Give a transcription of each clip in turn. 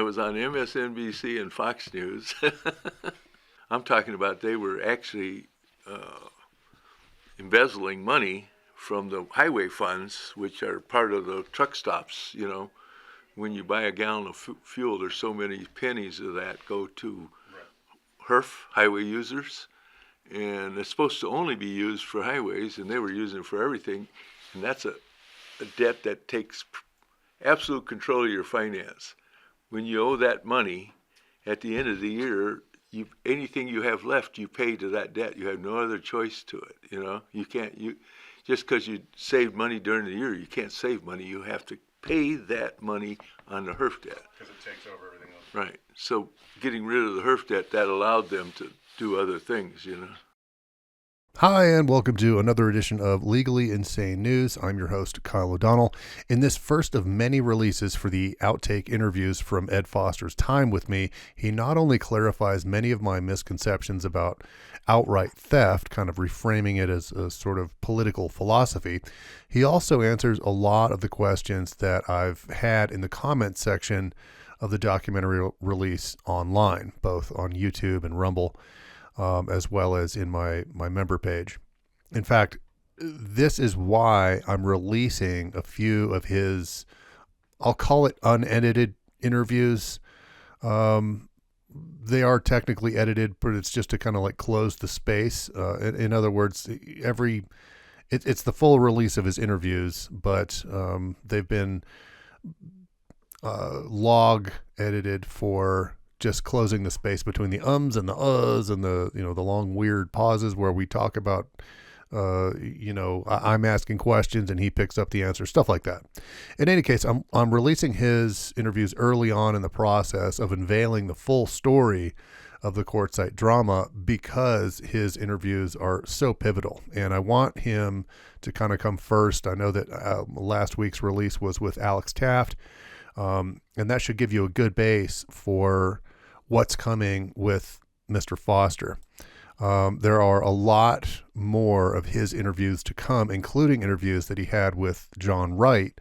was on MSNBC and Fox News. I'm talking about they were actually embezzling money from the highway funds, which are part of the truck stops. When you buy a gallon of fuel, there's so many pennies of that go to HERF, highway users, and it's supposed to only be used for highways, and they were using it for everything, and that's a debt that takes absolute control of your finance. When you owe that money, at the end of the year, anything you have left, you pay to that debt. You have no other choice to it. You can't. Just because you saved money during the year, you can't save money. You have to pay that money on the HERF debt. Because it takes over everything else. Right. So getting rid of the HERF debt, that allowed them to do other things. Hi, and welcome to another edition of Legally Insane News. I'm your host, Kyle O'Donnell. In this first of many releases for the outtake interviews from Ed Foster's time with me, he not only clarifies many of my misconceptions about outright theft, kind of reframing it as a sort of political philosophy, he also answers a lot of the questions that I've had in the comments section of the documentary release online, both on YouTube and Rumble, as well as in my member page. In fact, this is why I'm releasing a few of his, I'll call it unedited interviews. They are technically edited, but it's just to kind of like close the space. In other words, it's the full release of his interviews, but they've been log edited for just closing the space between the ums and the uhs and the long weird pauses where we talk about, I'm asking questions and he picks up the answer, stuff like that. In any case, I'm releasing his interviews early on in the process of unveiling the full story of the Quartzsite drama because his interviews are so pivotal and I want him to kind of come first. I know that last week's release was with Alex Taft, and that should give you a good base for what's coming with Mr. Foster. There are a lot more of his interviews to come, including interviews that he had with Jon Wright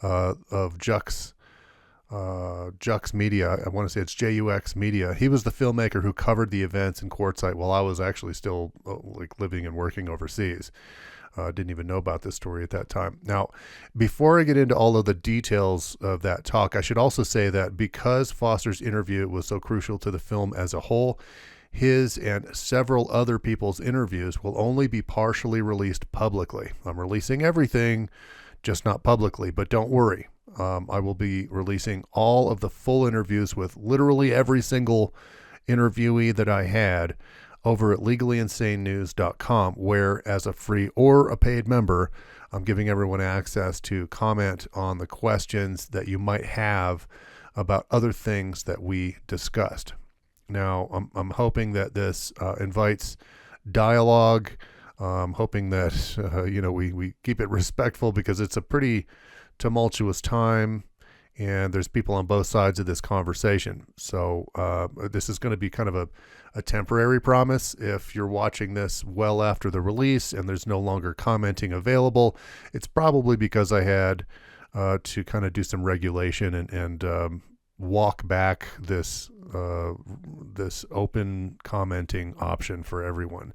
of Jux Media. I want to say it's JUX Media. He was the filmmaker who covered the events in Quartzsite while I was actually still living and working overseas. Didn't even know about this story at that time. Now, before I get into all of the details of that talk, I should also say that because Foster's interview was so crucial to the film as a whole, his and several other people's interviews will only be partially released publicly. I'm releasing everything, just not publicly, but don't worry. I will be releasing all of the full interviews with literally every single interviewee that I had over at legallyinsanenews.com, where as a free or a paid member, I'm giving everyone access to comment on the questions that you might have about other things that we discussed. Now, I'm hoping that this invites dialogue. I'm hoping that, we keep it respectful because it's a pretty tumultuous time and there's people on both sides of this conversation. So this is going to be kind of a temporary promise. If you're watching this well after the release and there's no longer commenting available, it's probably because I had to kind of do some regulation and walk back this open commenting option for everyone.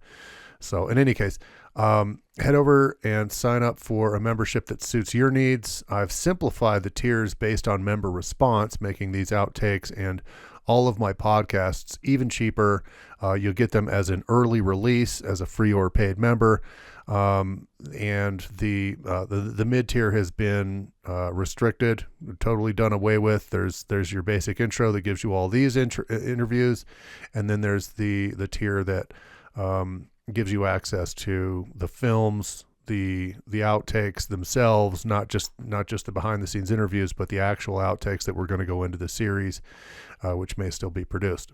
So in any case, head over and sign up for a membership that suits your needs. I've simplified the tiers based on member response, making these outtakes and all of my podcasts even cheaper. You'll get them as an early release as a free or paid member. And the mid-tier has been restricted, totally done away with. There's your basic intro that gives you all these interviews. And then there's the tier that gives you access to the films, the outtakes themselves, not just the behind the scenes interviews, but the actual outtakes that we're going to go into the series, which may still be produced.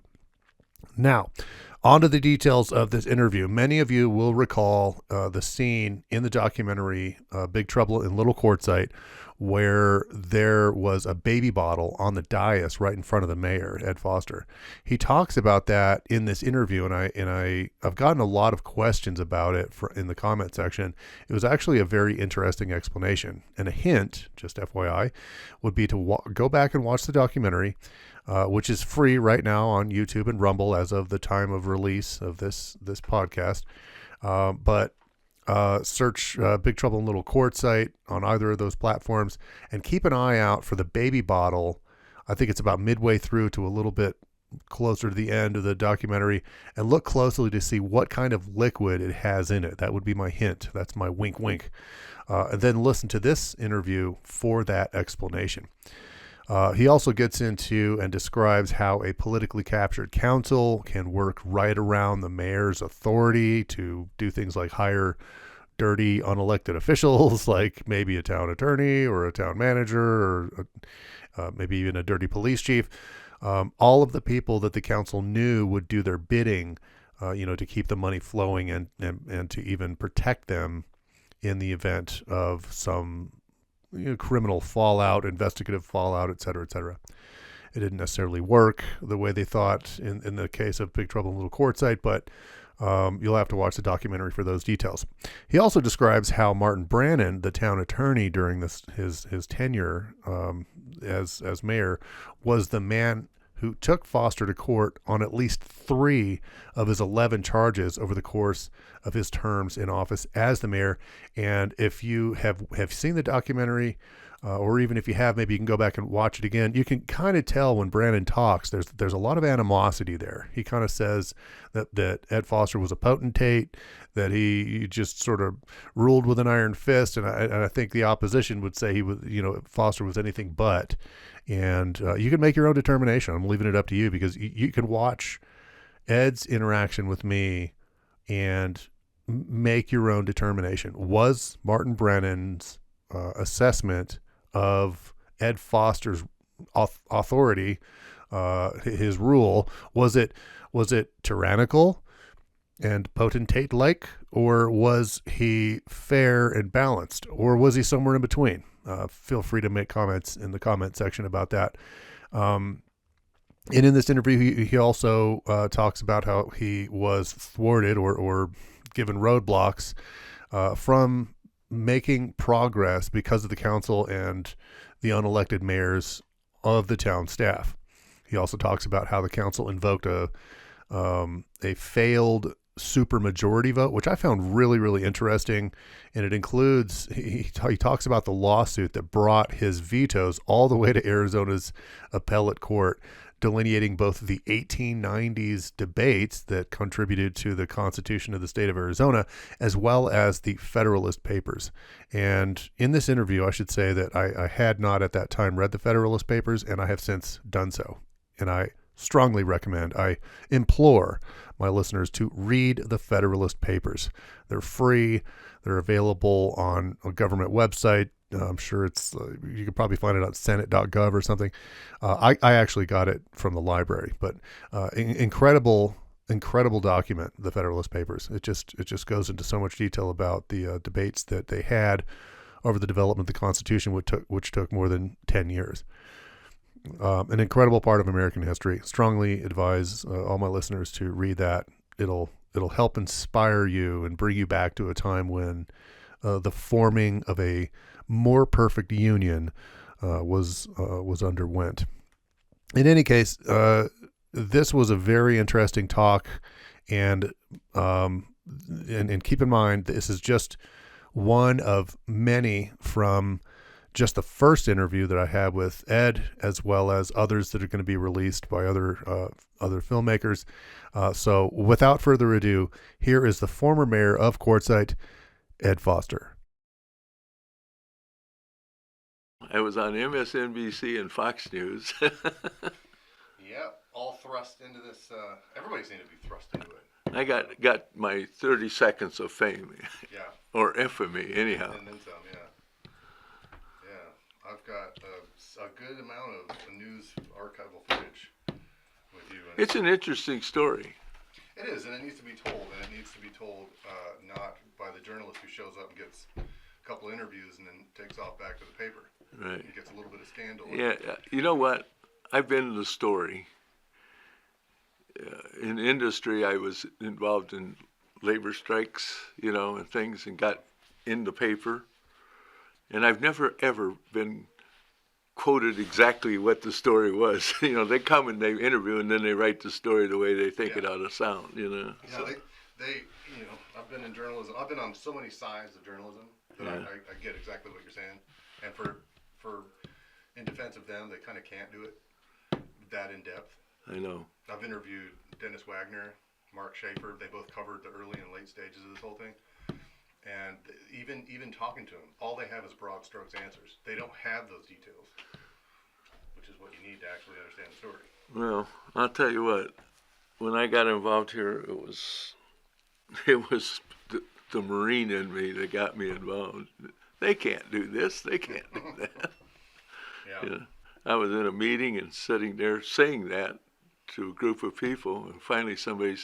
Now, on to the details of this interview. Many of you will recall the scene in the documentary Big Trouble in Little Quartzsite where there was a baby bottle on the dais right in front of the mayor, Ed Foster. He talks about that in this interview, and I've gotten a lot of questions about it in the comment section. It was actually a very interesting explanation, and a hint, just FYI, would be to go back and watch the documentary. which is free right now on YouTube and Rumble as of the time of release of this podcast. But search Big Trouble in Little Quartzsite on either of those platforms, and keep an eye out for the baby bottle. I think it's about midway through to a little bit closer to the end of the documentary, and look closely to see what kind of liquid it has in it. That would be my hint. That's my wink wink. And then listen to this interview for that explanation. He also gets into and describes how a politically captured council can work right around the mayor's authority to do things like hire dirty unelected officials, like maybe a town attorney or a town manager or maybe even a dirty police chief. All of the people that the council knew would do their bidding, to keep the money flowing and to even protect them in the event of some criminal fallout, investigative fallout, et cetera, et cetera. It didn't necessarily work the way they thought in the case of Big Trouble in Little Quartzsite, but you'll have to watch the documentary for those details. He also describes how Martin Brannon, the town attorney during his tenure as mayor, was the man who took Foster to court on at least 3 of his 11 charges over the course of his terms in office as the mayor. And if you have seen the documentary, or even if you have, maybe you can go back and watch it again. You can kind of tell when Brannon talks, there's a lot of animosity there. He kind of says that Ed Foster was a potentate, that he just sort of ruled with an iron fist, and I think the opposition would say he was, Foster was anything but. And you can make your own determination. I'm leaving it up to you, because you can watch Ed's interaction with me and make your own determination. Was Martin Brannon's assessment of Ed Foster's authority, his rule, was it tyrannical and potentate-like, or was he fair and balanced, or was he somewhere in between? Feel free to make comments in the comment section about that. And in this interview, he also talks about how he was thwarted or given roadblocks from making progress because of the council and the unelected mayors of the town staff. He also talks about how the council invoked a failed supermajority vote, which I found really, really interesting. And it includes, he talks about the lawsuit that brought his vetoes all the way to Arizona's appellate court, delineating both the 1890s debates that contributed to the Constitution of the state of Arizona, as well as the Federalist Papers. And in this interview, I should say that I had not at that time read the Federalist Papers, and I have since done so. And I strongly recommend, I implore my listeners to read the Federalist Papers. They're free. They're available on a government website. I'm sure you can probably find it on senate.gov or something. I actually got it from the library, but incredible document, the Federalist Papers. It just goes into so much detail about the debates that they had over the development of the Constitution, which took more than 10 years. An incredible part of American history. Strongly advise all my listeners to read that. It'll help inspire you and bring you back to a time when the forming of a more perfect union was underwent. In any case, this was a very interesting talk, and keep in mind, this is just one of many from just the first interview that I had with Ed, as well as others that are going to be released by other filmmakers. So without further ado, here is the former mayor of Quartzsite, Ed Foster. I was on MSNBC and Fox News. Yep, all thrust into this. Everybody's going to be thrust into it. I got my 30 seconds of fame. Yeah. Or infamy, anyhow. And then some, yeah. I've got a good amount of news archival footage with you. It's an interesting story. It is, and it needs to be told, and it needs to be told not by the journalist who shows up and gets a couple interviews and then takes off back to the paper. Right. He gets a little bit of scandal. Yeah, you know what? I've been in the story. In industry, I was involved in labor strikes, and things, and got in the paper. And I've never, ever been quoted exactly what the story was. They come and they interview and then they write the story the way they think it ought to sound. Yeah, So, they, I've been in journalism. I've been on so many sides of journalism that I get exactly what you're saying. And for in defense of them, they kind of can't do it that in depth. I know. I've interviewed Dennis Wagner, Mark Schaefer. They both covered the early and late stages of this whole thing. And even talking to them, all they have is broad strokes answers. They don't have those details, which is what you need to actually understand the story. Well, I'll tell you what. When I got involved here, it was the Marine in me that got me involved. They can't do this. They can't do that. Yeah. I was in a meeting and sitting there saying that to a group of people, and finally somebody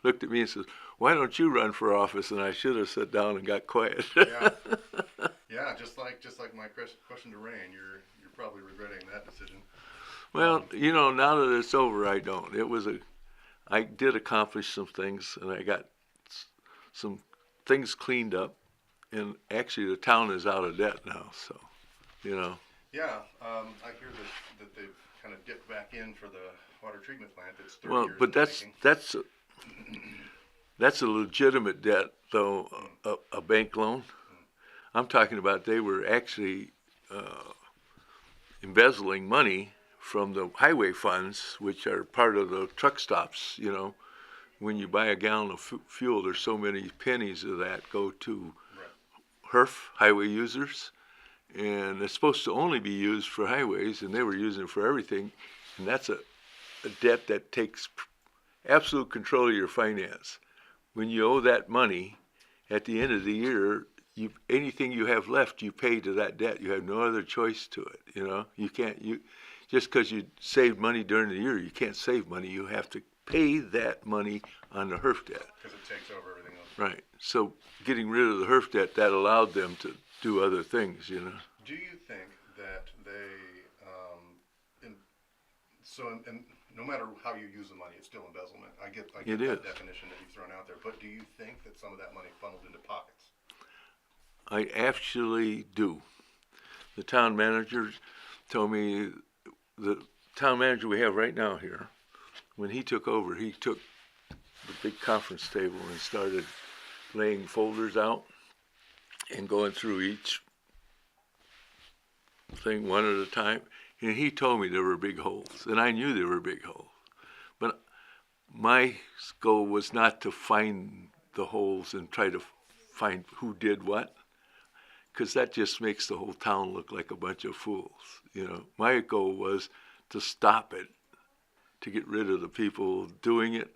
looked at me and says, "Why don't you run for office?" And I should have sat down and got quiet. Yeah, just like my question to Rain, you're probably regretting that decision. Well, now that it's over, I don't. I did accomplish some things, and I got some things cleaned up, and actually the town is out of debt now, so, Yeah, I hear that they've kind of dipped back in for the water treatment plant. That's 30 Well, years but in the making. that's a legitimate debt, though, a bank loan. I'm talking about they were actually embezzling money from the highway funds, which are part of the truck stops. When you buy a gallon of fuel, there's so many pennies of that go to HERF, highway users, and it's supposed to only be used for highways, and they were using it for everything, and that's a debt that takes absolute control of your finance. When you owe that money, at the end of the year, anything you have left, you pay to that debt. You have no other choice to it. You can't. Just because you saved money during the year, you can't save money. You have to pay that money on the HERF debt. Because it takes over everything else. Right. So getting rid of the HERF debt, that allowed them to do other things. Do you think that they, and no matter how you use the money, it's still embezzlement. I get that definition that you've thrown out there. But do you think that some of that money funneled into pockets? I actually do. The town manager told me, the town manager we have right now here, when he took over, he took the big conference table and started laying folders out and going through each thing one at a time. And he told me there were big holes, and I knew there were big holes. But my goal was not to find the holes and try to find who did what, because that just makes the whole town look like a bunch of fools. My goal was to stop it, to get rid of the people doing it,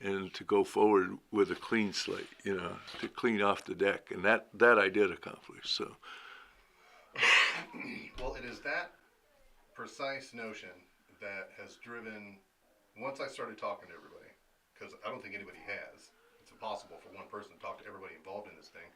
and to go forward with a clean slate, to clean off the deck. And that I did accomplish, so. Well, it is that precise notion that has driven, once I started talking to everybody, because I don't think anybody has. It's impossible for one person to talk to everybody involved in this thing.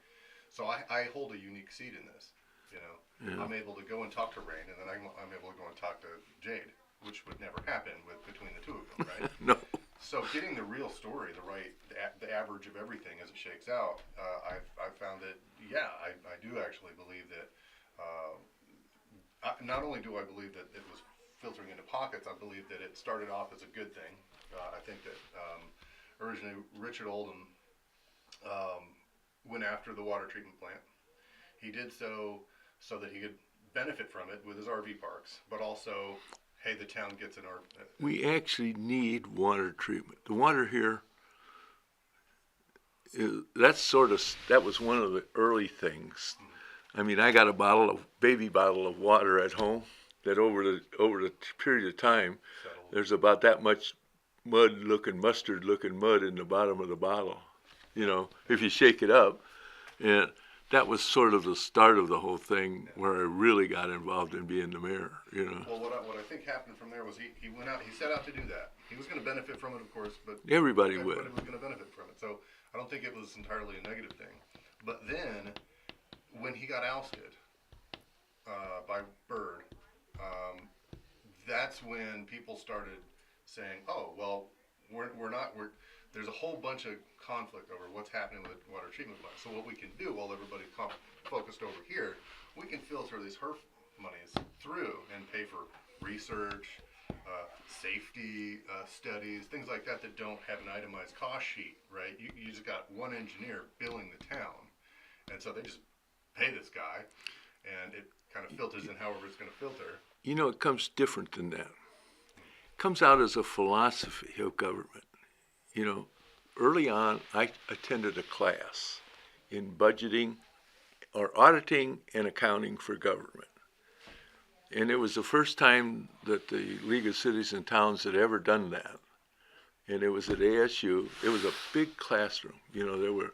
So I hold a unique seat in this, Yeah. I'm able to go and talk to Rain, and then I'm able to go and talk to Jade, which would never happen between the two of them, right? No. So getting the real story, the average of everything as it shakes out, I've found that, I do actually believe that, not only do I believe that it was filtering into pockets, I believe that it started off as a good thing. I think that originally Richard Oldham went after the water treatment plant. He did so that he could benefit from it with his RV parks, but also, hey, the town gets an RV. We actually need water treatment. The water here, that was one of the early things. I mean, I got a baby bottle of water at home that over the period of time, there's about that much mustard-looking mud in the bottom of the bottle. If you shake it up. And that was sort of the start of the whole thing, where I really got involved in being the mayor. Well, what I think happened from there was he went out. He set out to do that. He was going to benefit from it, of course, but everybody was would. going to benefit from it. So I don't think it was entirely a negative thing. But then, when he got ousted by Byrd, that's when people started saying, "Oh, well, there's a whole bunch of conflict over what's happening with the water treatment plant. So what we can do while everybody's focused over here, we can filter these HERF monies through and pay for research, safety studies, things like that that don't have an itemized cost sheet, right? You just got one engineer billing the town, and so they just pay this guy, and it kind of filters in however it's going to filter. You know, it comes different than that. It comes out as a philosophy of government. You know, early on, I attended a class in budgeting or auditing and accounting for government. And it was the first time that the League of Cities and Towns had ever done that. And it was at ASU. It was a big classroom. You know, there were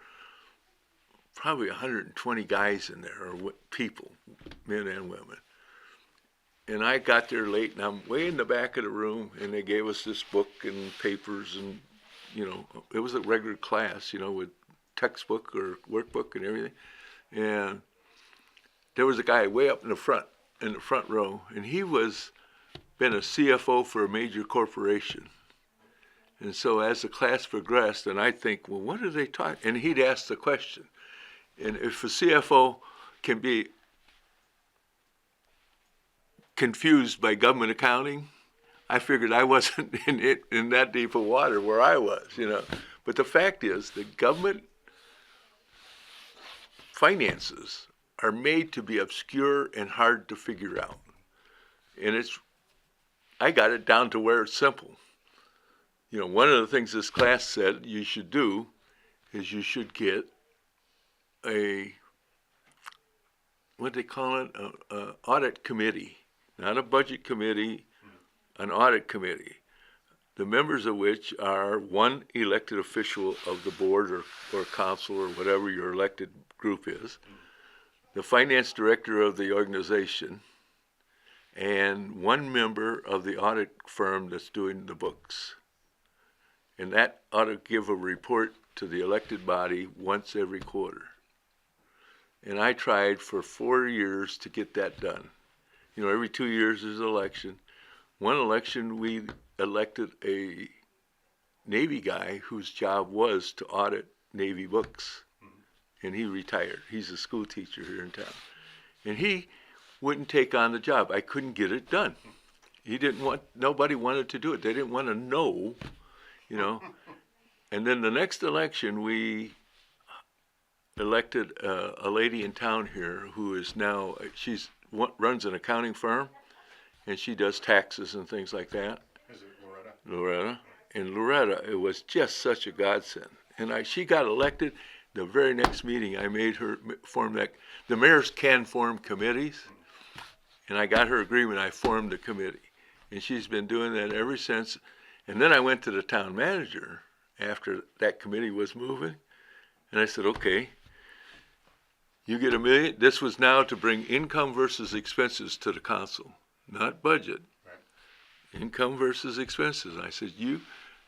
probably 120 guys in there, or people, men and women. And I got there late, and I'm way in the back of the room, and they gave us this book and papers, and, you know, it was a regular class, you know, with textbook or workbook and everything. And there was a guy way up in the front row, and he was been a CFO for a major corporation. And so as the class progressed, and I'd think, well, what are they talking? And he'd ask the question. And if a CFO can be confused by government accounting, I figured I wasn't in that deep of water where I was, you know. But the fact is, the government finances are made to be obscure and hard to figure out. And I got it down to where it's simple. You know, one of the things this class said you should do is you should get what they call it, a audit committee, not a budget committee, an audit committee, the members of which are one elected official of the board or council or whatever your elected group is, the finance director of the organization, and one member of the audit firm that's doing the books. And that ought to give a report to the elected body once every quarter. And I tried for 4 years to get that done. You know, every 2 years there's an election. One election we elected a Navy guy whose job was to audit Navy books. And he retired. He's a school teacher here in town. And he wouldn't take on the job. I couldn't get it done. Nobody wanted to do it. They didn't want to know, you know. And then the next election, we elected a lady in town here who is now, runs an accounting firm, and she does taxes and things like that. Is it Loretta? Loretta. And Loretta, it was just such a godsend. And she got elected. The very next meeting, I made her form that. The mayors can form committees, and I got her agreement. I formed the committee, and she's been doing that ever since. And then I went to the town manager after that committee was moving, and I said, okay, you get $1 million. This was now to bring income versus expenses to the council, not budget. Right. Income versus expenses. I said, you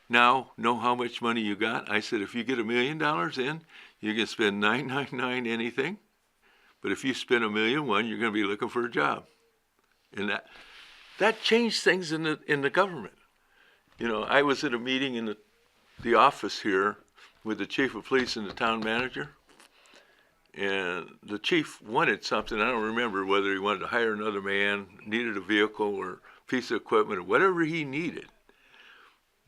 now know how much money you got. I said, if you get $1 million in, you can spend $999 anything, but if you spend $1.1 million, you're going to be looking for a job. And that changed things in the government. You know, I was at a meeting in the office here with the chief of police and the town manager, and the chief wanted something. I don't remember whether he wanted to hire another man, needed a vehicle or piece of equipment or whatever he needed.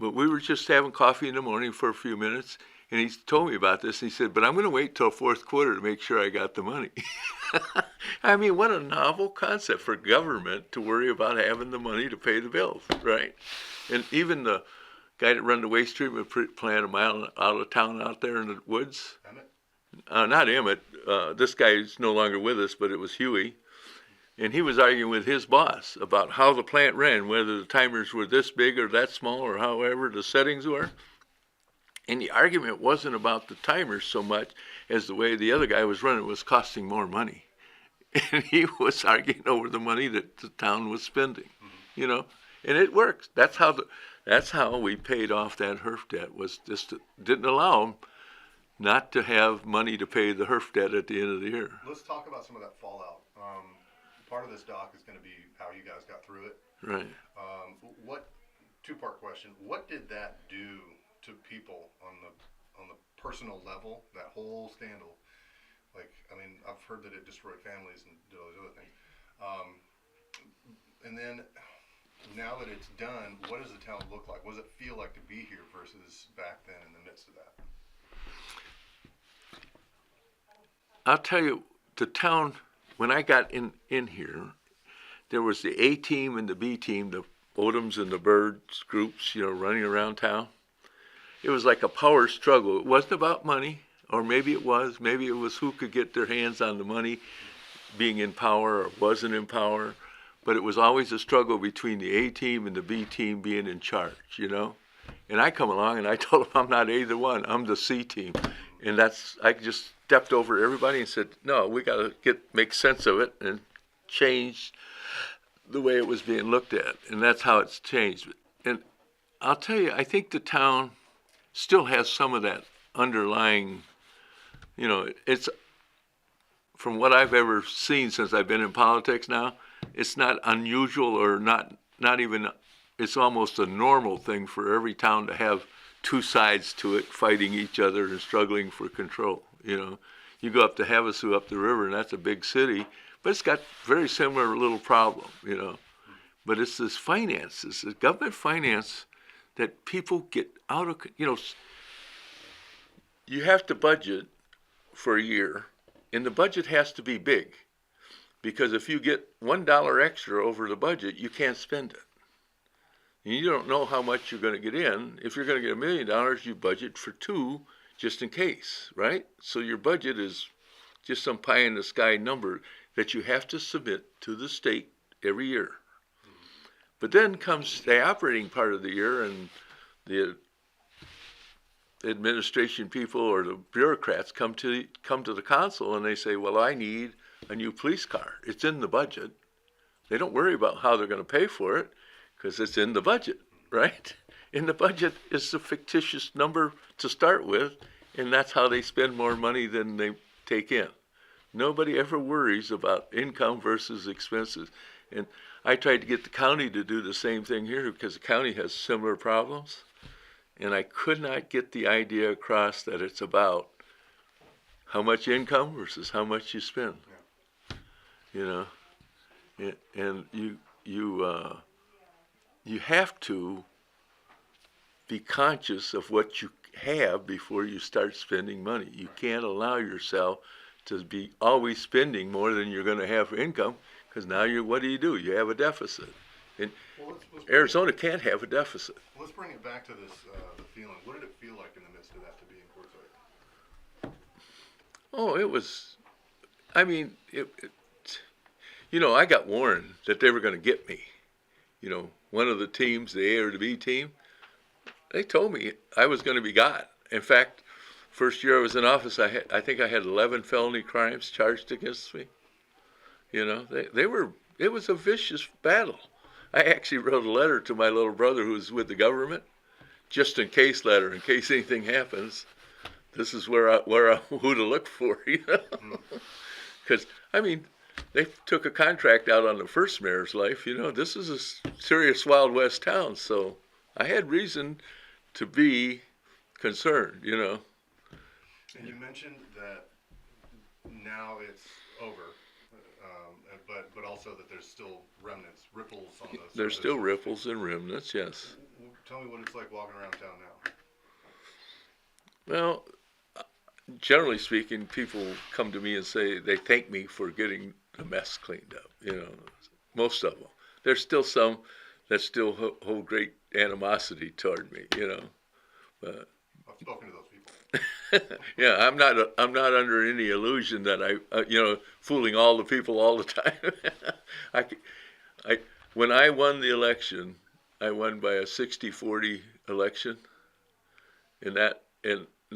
But we were just having coffee in the morning for a few minutes, and he told me about this, and he said, but I'm going to wait till fourth quarter to make sure I got the money. I mean, what a novel concept for government to worry about having the money to pay the bills, right? And even the guy that run the waste treatment plant a mile out of town out there in the woods. Emmett? Not Emmett. This guy is no longer with us, but it was Huey. And he was arguing with his boss about how the plant ran, whether the timers were this big or that small or however the settings were. And the argument wasn't about the timers so much as the way the other guy was running was costing more money. And he was arguing over the money that the town was spending, you know. And it works. That's how we paid off that HERF debt, was just didn't allow them not to have money to pay the HERF debt at the end of the year. Let's talk about some of that fallout. Part of this doc is going to be how you guys got through it. Right. Two-part question. What did that do to people on the personal level, that whole scandal? Like, I mean, I've heard that it destroyed families and did all these other things. And then, now that it's done, what does the town look like? What does it feel like to be here versus back then in the midst of that? I'll tell you, the town, when I got in here, there was the A team and the B team, the Odoms and the Birds groups, running around town. It was like a power struggle. It wasn't about money, or maybe it was. Maybe it was who could get their hands on the money, being in power or wasn't in power. But it was always a struggle between the A team and the B team being in charge, And I come along and I told them I'm not either one. I'm the C team. And I just stepped over everybody and said, no, we got to make sense of it and change the way it was being looked at. And that's how it's changed. And I'll tell you, I think the town still has some of that underlying, it's, from what I've ever seen since I've been in politics now, it's not unusual or not even, it's almost a normal thing for every town to have two sides to it, fighting each other and struggling for control. You go up to Havasu up the river, and that's a big city, but it's got very similar little problem, But it's this finance, this government finance that people get out of, you have to budget for a year, and the budget has to be big, because if you get $1 extra over the budget, you can't spend it. And you don't know how much you're going to get in. If you're going to get $1 million, you budget for $2 just in case, right? So your budget is just some pie in the sky number that you have to submit to the state every year. But then comes the operating part of the year, and the administration people or the bureaucrats come to the council and they say, well, I need a new police car. It's in the budget. They don't worry about how they're going to pay for it because it's in the budget, right? In the budget is a fictitious number to start with, and that's how they spend more money than they take in. Nobody ever worries about income versus expenses. And I tried to get the county to do the same thing here because the county has similar problems. And I could not get the idea across that it's about how much income versus how much you spend. Yeah. And you have to be conscious of what you have before you start spending money. You can't allow yourself to be always spending more than you're going to have for income, because now what do? You have a deficit. And let's Arizona can't have a deficit. Let's bring it back to this, the feeling. What did it feel like in the midst of that to be in Quartzsite? Oh, it was, I got warned that they were going to get me. One of the teams, the A or the B team, they told me I was going to be got. In fact, first year I was in office, I think I had 11 felony crimes charged against me. It was a vicious battle. I actually wrote a letter to my little brother who was with the government, just in case letter, in case anything happens. This is who to look for, Because, they took a contract out on the first mayor's life. This is a serious Wild West town, so I had reason to be concerned, And you mentioned that now it's over, but also that there's still remnants, ripples on the surface. There's still ripples and remnants, yes. Tell me what it's like walking around town now. Well, generally speaking, people come to me and say they thank me for getting the mess cleaned up, most of them. There's still some that still hold great animosity toward me, But I've spoken to those people. yeah, I'm not under any illusion that I fooling all the people all the time. When I won the election, I won by a 60-40 election, and not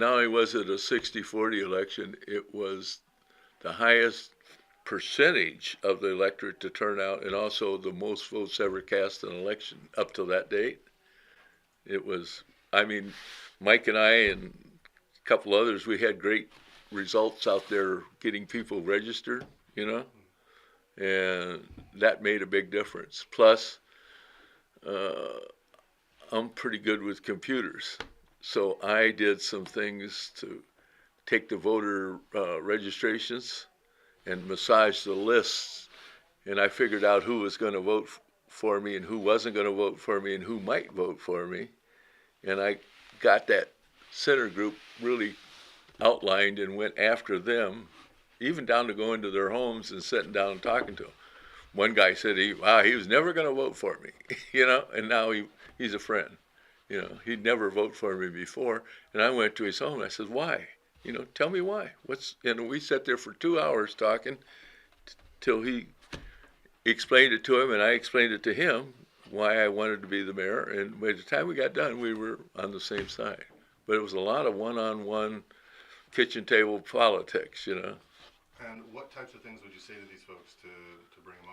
only was it a 60-40 election, it was the highest percentage of the electorate to turn out, and also the most votes ever cast in an election up to that date. It was, Mike and I and a couple others, we had great results out there getting people registered, and that made a big difference. Plus, I'm pretty good with computers, so I did some things to take the voter registrations and massage the lists and I figured out who was going to vote for me and who wasn't going to vote for me and who might vote for me. And I got that center group really outlined and went after them, even down to going to their homes and sitting down and talking to them. One guy said he was never going to vote for me, and now he's a friend. He'd never voted for me before. And I went to his home and I said, why? Tell me why. We sat there for 2 hours talking till he explained it to him and I explained it to him why I wanted to be the mayor. And by the time we got done, we were on the same side. But it was a lot of one-on-one kitchen table politics, And what types of things would you say to these folks to bring them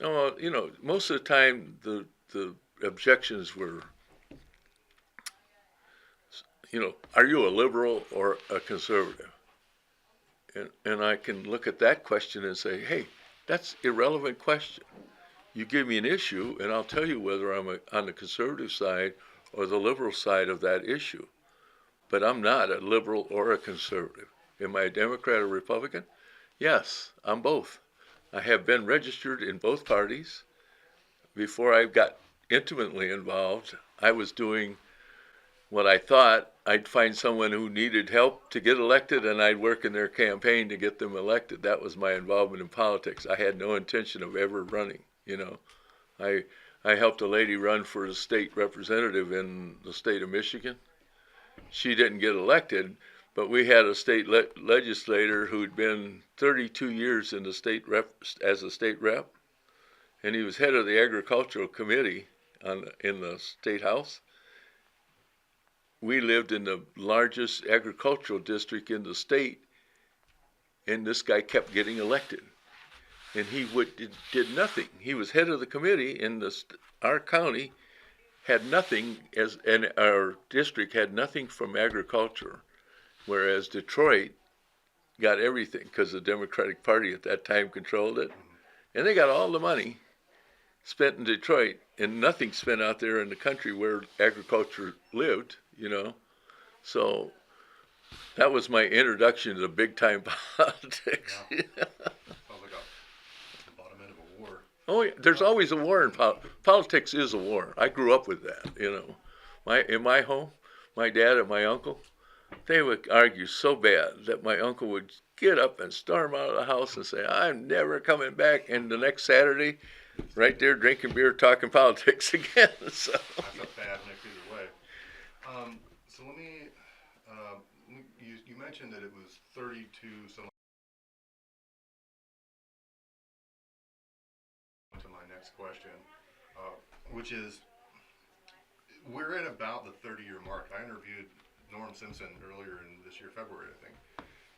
over? Most of the time the objections were, are you a liberal or a conservative? And I can look at that question and say, hey, that's irrelevant question. You give me an issue and I'll tell you whether I'm on the conservative side or the liberal side of that issue. But I'm not a liberal or a conservative. Am I a Democrat or Republican? Yes, I'm both. I have been registered in both parties. Before I got intimately involved, I was doing what I thought. I'd find someone who needed help to get elected and I'd work in their campaign to get them elected. That was my involvement in politics. I had no intention of ever running, I helped a lady run for a state representative in the state of Michigan. She didn't get elected, but we had a state legislator who'd been 32 years in the state as a state rep, and he was head of the agricultural committee in the state house. We lived in the largest agricultural district in the state, and this guy kept getting elected. And he did nothing. He was head of the committee, and our county had nothing, and our district had nothing from agriculture, whereas Detroit got everything because the Democratic Party at that time controlled it. And they got all the money spent in Detroit and nothing spent out there in the country where agriculture lived, So that was my introduction to big time politics. Yeah. Sounds like the bottom end of a war. Oh, yeah, there's always a war in politics. Is a war. I grew up with that, In my home, my dad and my uncle, they would argue so bad that my uncle would get up and storm out of the house and say, I'm never coming back. And the next Saturday, right there drinking beer, talking politics again. So That's a bad mix either way. So let me, you mentioned that it was 32 some. To my next question, which is, we're at about the 30-year mark. I interviewed Norm Simpson earlier in this year, February, I think,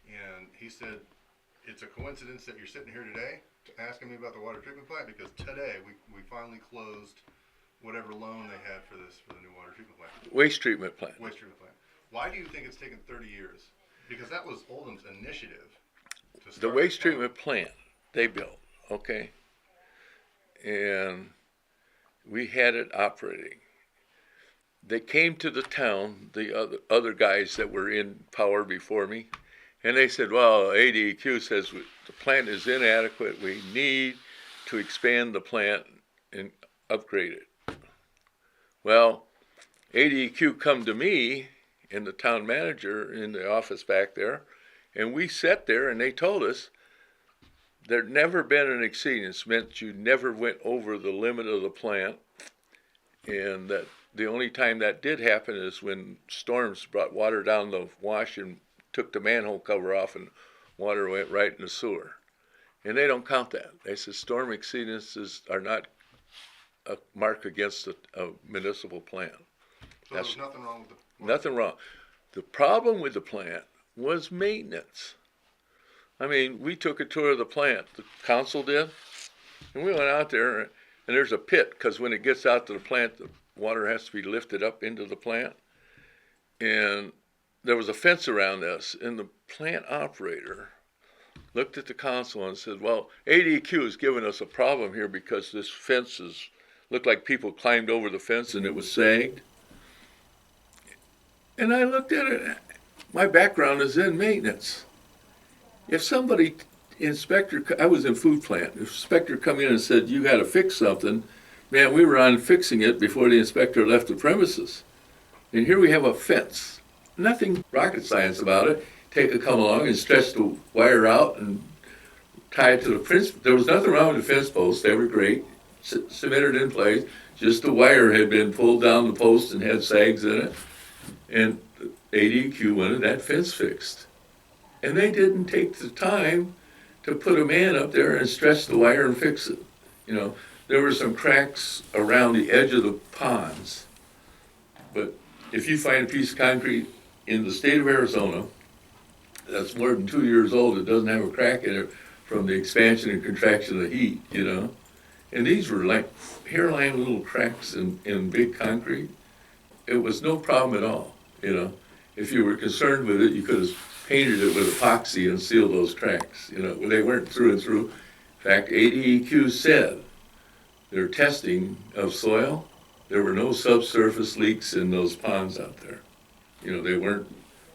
and he said, it's a coincidence that you're sitting here today asking me about the water treatment plant, because today we finally closed whatever loan they had for the new water treatment plant. Waste treatment plant. Waste treatment plant. Why do you think it's taken 30 years? Because that was Oldham's initiative to The start waste the town. treatment plant they built, okay? And we had it operating. They came to the town, the other guys that were in power before me, and they said, well, ADEQ says the plant is inadequate. We need to expand the plant and upgrade it. Well, ADEQ come to me and the town manager in the office back there, and we sat there and they told us there'd never been an exceedance, meant you never went over the limit of the plant, and that the only time that did happen is when storms brought water down the wash and took the manhole cover off and water went right in the sewer. And they don't count that. They said storm exceedances are not a mark against a municipal plant. So there's nothing wrong with the plant. Nothing wrong. The problem with the plant was maintenance. I mean, we took a tour of the plant, the council did, and we went out there, and there's a pit, because when it gets out to the plant, the water has to be lifted up into the plant. And there was a fence around this, and the plant operator looked at the council and said, well, ADQ has given us a problem here because this fence looked like people climbed over the fence and it was sagged. And I looked at it. My background is in maintenance. If somebody inspector, I was in food plant. The inspector come in and said, "You got to fix something." Man, we were on fixing it before the inspector left the premises. And here we have a fence. Nothing rocket science about it. Take a come along and stretch the wire out and tie it to the fence. There was nothing wrong with the fence posts. They were great, cemented in place. Just the wire had been pulled down the post and had sags in it. And ADQ wanted that fence fixed. And they didn't take the time to put a man up there and stretch the wire and fix it. You know, there were some cracks around the edge of the ponds. But if you find a piece of concrete in the state of Arizona that's more than 2 years old, it doesn't have a crack in it from the expansion and contraction of the heat, you know. And these were like hairline little cracks in big concrete. It was no problem at all, you know. If you were concerned with it, you could have painted it with epoxy and sealed those cracks, you know. They weren't through and through. In fact, ADEQ said their testing of soil, there were no subsurface leaks in those ponds out there. You know, they weren't,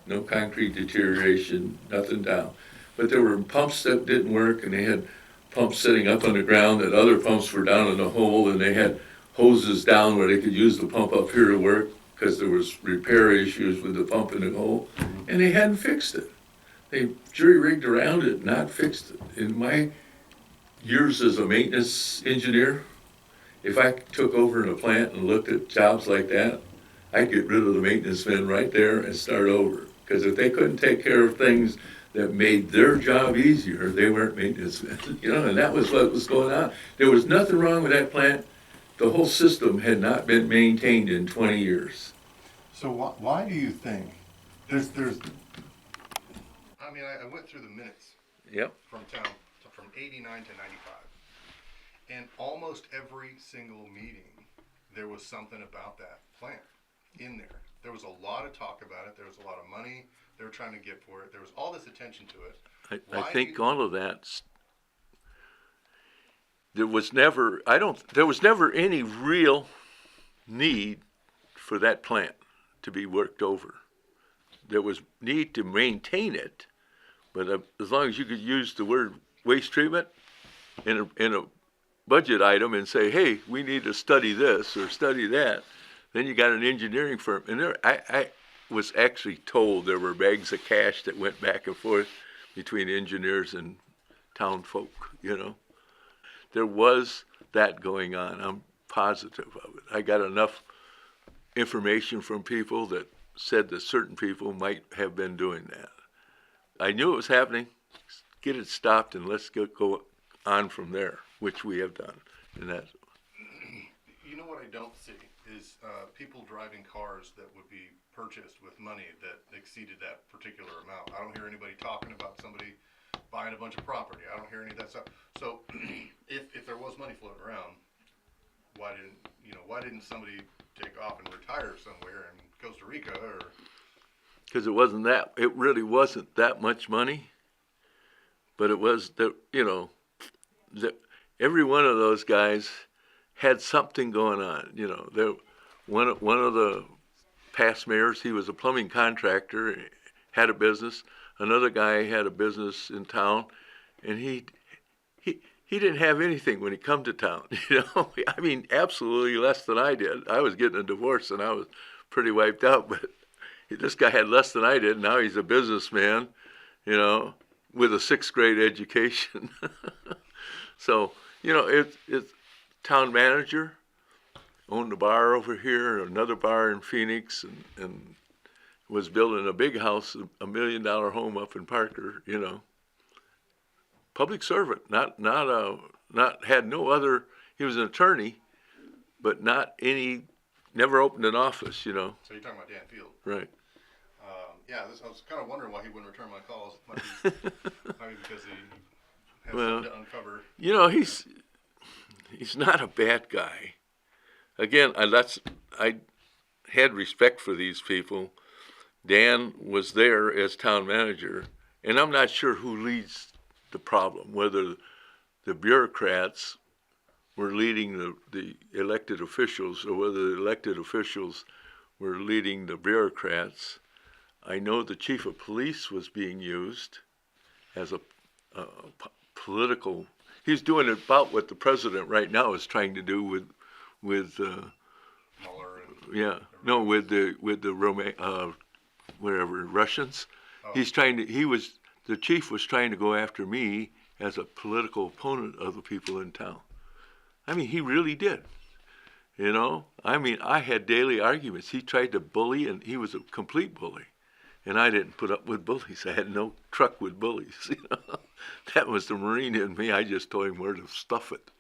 no concrete deterioration, nothing down. But there were pumps that didn't work, and they had pumps sitting up on the ground, and other pumps were down in the hole, and they had hoses down where they could use the pump up here to work because there was repair issues with the pump in the hole, and they hadn't fixed it. They jury-rigged around it, not fixed it. In my years as a maintenance engineer, if I took over in a plant and looked at jobs like that, I'd get rid of the maintenance men right there and start over. Because if they couldn't take care of things that made their job easier, they weren't maintenance men. You know, and that was what was going on. There was nothing wrong with that plant. The whole system had not been maintained in 20 years. So why do you think there's I mean, I went through the minutes Yep. from 89 to 95, and almost every single meeting there was something about that plant in there. There was a lot of talk about it. There was a lot of money they were trying to get for it. There was all this attention to it. I think all of that. There was never any real need for that plant to be worked over. There was need to maintain it, but as long as you could use the word waste treatment in a budget item and say, hey, we need to study this or study that, then you got an engineering firm. And there, I was actually told there were bags of cash that went back and forth between engineers and town folk, you know. There was that going on. I'm positive of it. I got enough information from people that said that certain people might have been doing that. I knew it was happening. Get it stopped and let's go on from there, which we have done. And that. You know what I don't see is people driving cars that would be purchased with money that exceeded that particular amount. I don't hear anybody talking about somebody buying a bunch of property. I don't hear any of that stuff. So if there was money floating around, why didn't somebody take off and retire somewhere in Costa Rica or? Because it really wasn't that much money, but it was that, you know, that every one of those guys had something going on. You know, one of the past mayors, he was a plumbing contractor, had a business. Another guy had a business in town, and he didn't have anything when he come to town. You know, I mean, absolutely less than I did. I was getting a divorce, and I was pretty wiped out. But this guy had less than I did. Now he's a businessman, you know, with a 6th grade education. So, you know, it's town manager, owned a bar over here, another bar in Phoenix, and was building a big house, $1 million home up in Parker, you know. Public servant, had no other, he was an attorney, but never opened an office, you know. So you're talking about Dan Field. Right. I was kind of wondering why he wouldn't return my calls. Might be because he has something to uncover. You know, he's not a bad guy. Again, I had respect for these people. Dan was there as town manager, and I'm not sure who leads the problem, whether the bureaucrats were leading the elected officials or whether the elected officials were leading the bureaucrats. I know the chief of police was being used as a political. He's doing about what the president right now is trying to do with Mueller and yeah, no, with the whatever Russians. Oh. The chief was trying to go after me as a political opponent of the people in town. I mean, he really did. You know, I mean, I had daily arguments. He tried to bully, and he was a complete bully. And I didn't put up with bullies. I had no truck with bullies. You know, that was the Marine in me. I just told him where to stuff it.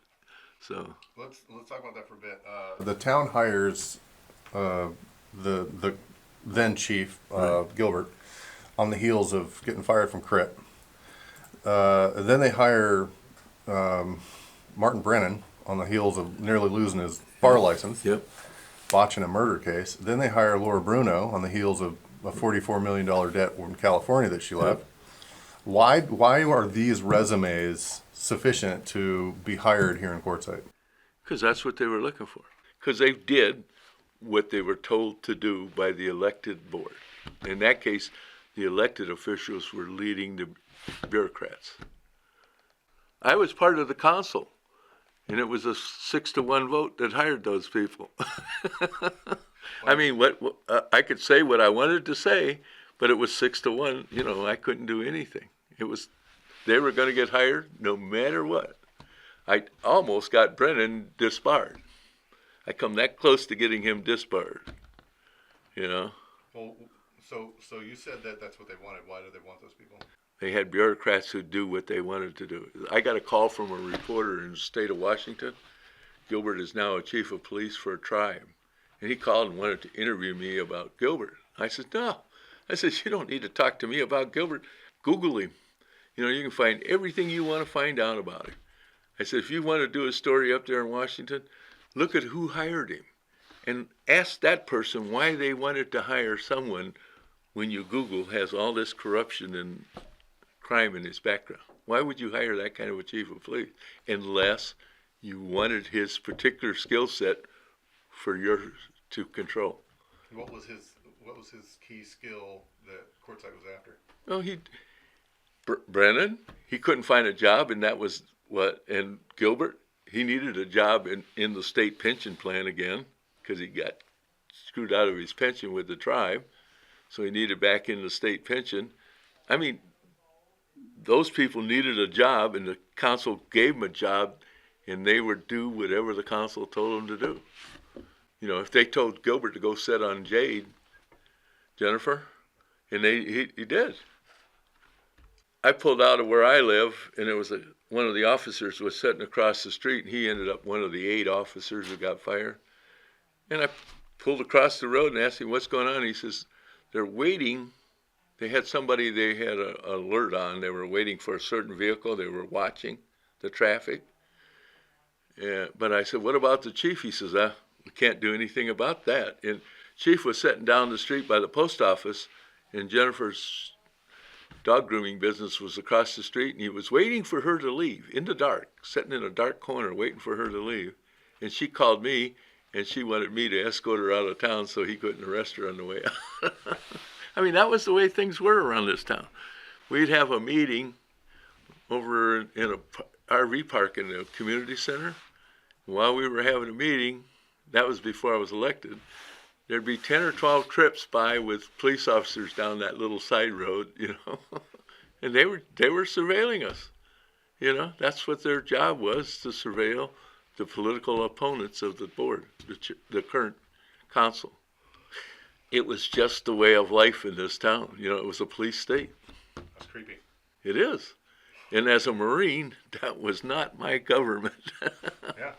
So let's talk about that for a bit. The town hires the then chief Gilbert on the heels of getting fired from Crit. Then they hire Martin Brennan on the heels of nearly losing his bar license, yep. botching a murder case. Then they hire Laura Bruno on the heels of a $44 million debt in California that she left. Yep. Why are these resumes sufficient to be hired here in Quartzsite? Because that's what they were looking for. Because they did what they were told to do by the elected board. In that case, the elected officials were leading the bureaucrats. I was part of the council, and it was a 6-1 vote that hired those people. I mean, I could say what I wanted to say, but it was 6-1. You know, I couldn't do anything. They were going to get hired no matter what. I almost got Brennan disbarred. I come that close to getting him disbarred. You know. Well, so you said that that's what they wanted. Why do they want those people? They had bureaucrats who do what they wanted to do. I got a call from a reporter in the state of Washington. Gilbert is now a chief of police for a tribe. And he called and wanted to interview me about Gilbert. I said, no. I said, you don't need to talk to me about Gilbert. Google him. You know, you can find everything you want to find out about him. I said, if you want to do a story up there in Washington, look at who hired him. And ask that person why they wanted to hire someone when you Google has all this corruption and crime in his background. Why would you hire that kind of a chief of police unless you wanted his particular skill set for yours to control? What was his key skill that Quartzsite was after? Well, Brennan, he couldn't find a job, and that was what. And Gilbert, he needed a job in the state pension plan again because he got screwed out of his pension with the tribe, so he needed back in the state pension. I mean, those people needed a job, and the council gave them a job, and they would do whatever the council told them to do. You know, if they told Gilbert to go sit on Jennifer, and he did. I pulled out of where I live, and it was one of the officers was sitting across the street, and he ended up one of the 8 officers that got fired. And I pulled across the road and asked him, what's going on? He says, they're waiting. They had somebody they had an alert on. They were waiting for a certain vehicle. They were watching the traffic. But I said, what about the chief? He says, we can't do anything about that. And chief was sitting down the street by the post office, and Jennifer's dog grooming business was across the street, and he was waiting for her to leave in the dark, sitting in a dark corner waiting for her to leave. And she called me, and she wanted me to escort her out of town so he couldn't arrest her on the way out. I mean, that was the way things were around this town. We'd have a meeting over in a RV park in the community center. While we were having a meeting, that was before I was elected, there'd be 10 or 12 trips by with police officers down that little side road, you know, and they were surveilling us. You know, that's what their job was, to surveil the political opponents of the board, the current council. It was just the way of life in this town. You know, it was a police state. That's creepy. It is. And as a Marine, that was not my government. Yeah.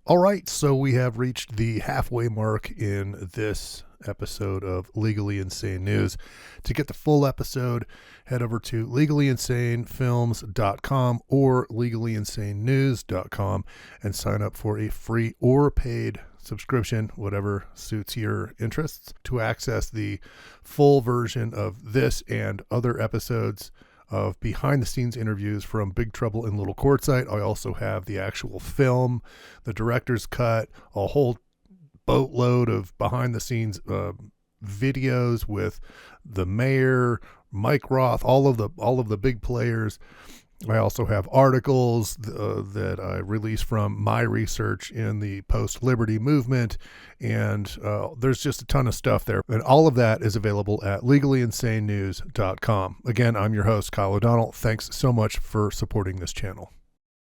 All right, so we have reached the halfway mark in this episode of Legally Insane News. To get the full episode, head over to legallyinsanefilms.com or legallyinsanenews.com and sign up for a free or paid subscription, whatever suits your interests, to access the full version of this and other episodes of behind-the-scenes interviews from Big Trouble in Little Quartzsite. I also have the actual film, the director's cut, a whole boatload of behind-the-scenes videos with the mayor, Mike Roth, all of the big players, I also have articles that I release from my research in the post-liberty movement, and there's just a ton of stuff there. And all of that is available at legallyinsanenews.com. Again, I'm your host, Kyle O'Donnell. Thanks so much for supporting this channel.